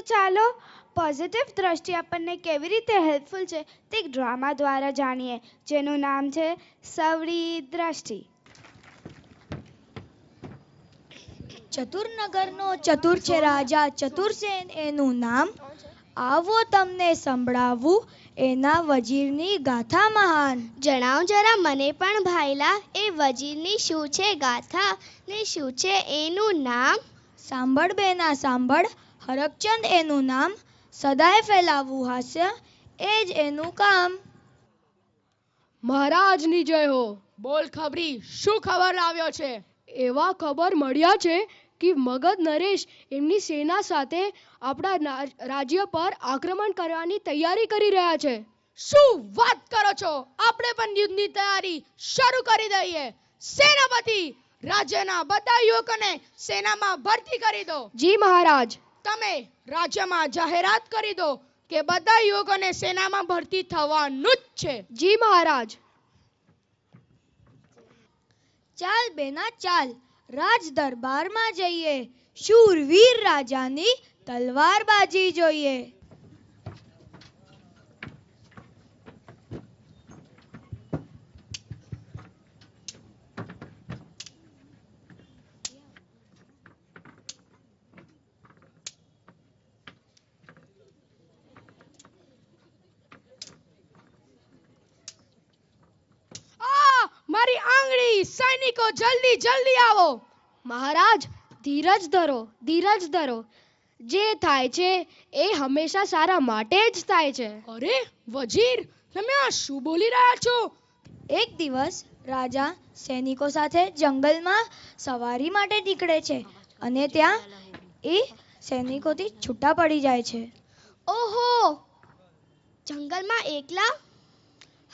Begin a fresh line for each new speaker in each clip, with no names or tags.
ચાલો પોઝિટિવ દ્રષ્ટિ આપણને કેવી રીતે હેલ્પફુલ છે તે ડ્રામા દ્વારા જાણીએ, જેનું નામ છે સવરી દ્રષ્ટિ.
ચતુરનગરનો ચતુર છે રાજા ચતુરસેન એનું નામ. આવો તમને સંભળાવું એના વજીરની ગાથા મહાન.
જણાવ જરા મને પણ ભાઈલા, એ વજીરની શું છે ગાથા ને શું છે એનું નામ?
સાંભળ બેના સાંભળ, હરકચંદ એનું નામ. સદાય ફેલાવવું હાસ્ય, એ જ એનું કામ.
મહારાજની જય હો. બોલ ખબરી, શું ખબર લાવ્યો છે? એવા ખબર મળ્યા છે કે મગધ નરેશ એમની સેના સાથે આપણા રાજ્ય પર આક્રમણ કરવાની તૈયારી કરી રહ્યા છે. શું વાત કરો છો? આપણે પણ યુદ્ધની તૈયારી શરૂ કરી દઈએ. સેનાપતિ, રાજ્યના બધા યુવકોને સેનામાં ભરતી કરી દો. જી મહારાજ. તમે રાજ્યમાં જાહેરાત કરી દો કે બધા યુવકોને સેનામાં ભરતી થવાનું જ છે. જી મહારાજ.
ચાલ બેના ચાલ, રાજ દરબારમાં જઈએ. શૂરવીર રાજાની તલવારબાજી જોઈએ.
મારી આંગળી! સૈનિકો જલ્દી જલ્દી આવો. મહારાજ ધીરજ ધરો, ધીરજ ધરો. જે થાય છે એ હંમેશા સારા માટે જ થાય છે. અરે વજીર, તમે આ શું બોલી રહ્યા છો?
એક દિવસ રાજા સૈનિકો સાથે જંગલમાં સવારી માટે નીકળે છે અને ત્યાં એ સૈનિકોથી છૂટા પડી જાય છે.
ઓહો, જંગલમાં એકલા?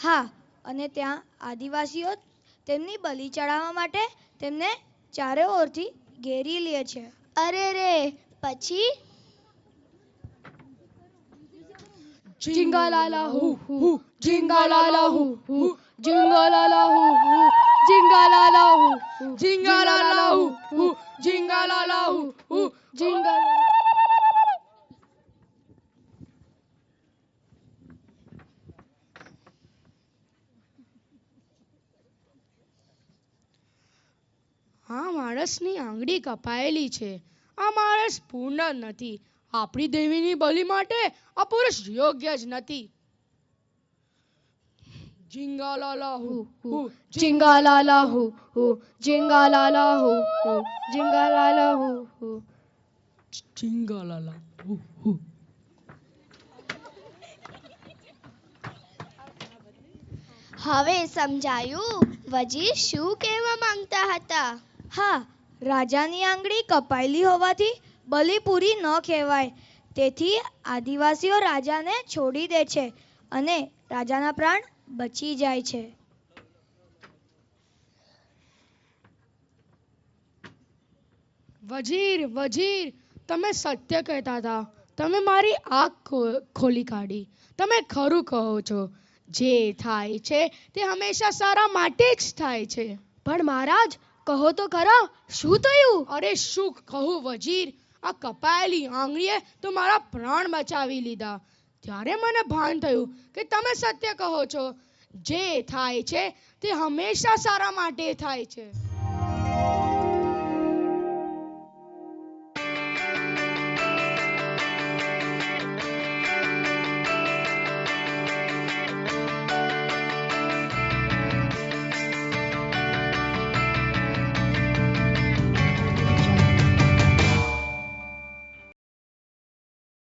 હા, અને ત્યાં આદિવાસીઓ તેમની બલિ ચડાવવા માટે તેમને ચારે ઓરથી ઘેરી લે છે.
અરે રે, પછી?
જિંગાલાલા હુ હુ, જિંગાલાલા હુ હુ, જિંગાલાલા હુ હુ, જિંગાલાલા હુ હુ, જિંગાલાલા હુ હુ, જિંગાલાલા હુ હુ, જિંગાલાલા. આ માણસની આંગળી કપાયેલી છે. આ માણસ પૂર્ણ નથી. આપણી દેવીની બલિ માટે આ પુરુષ યોગ્ય જ નથી. જિંગાલાલા હુ હુ, જિંગાલાલા હુ હુ, જિંગાલાલા હુ હુ, જિંગાલાલા હુ હુ, જિંગાલાલા હુ હુ.
હવે સમજાયું વજીર શું કહેવા માંગતા હતા.
હા, રાજાની આંગળી કપાયેલી હોવાથી બલિ પૂરી ન કહેવાય. તેથી આદિવાસીઓ રાજાને છોડી દે છે અને રાજાના પ્રાણ બચી જાય છે.
વજીર, વજીર, તમે સત્ય કહેતા હતા. તમે મારી આંખ ખોલી કાઢી. તમે ખરું કહો છો. જે થાય છે તે હંમેશા સારા માટે જ થાય છે. પણ મહારાજ, કહો તો ખરા, શું થયું? અરે શું કહું વજીર, આ કપાયેલી આંગળીએ તો મારા પ્રાણ બચાવી લીધા. ત્યારે મને ભાન થયું કે તમે સત્ય કહો છો. જે થાય છે તે હંમેશા સારા માટે થાય છે.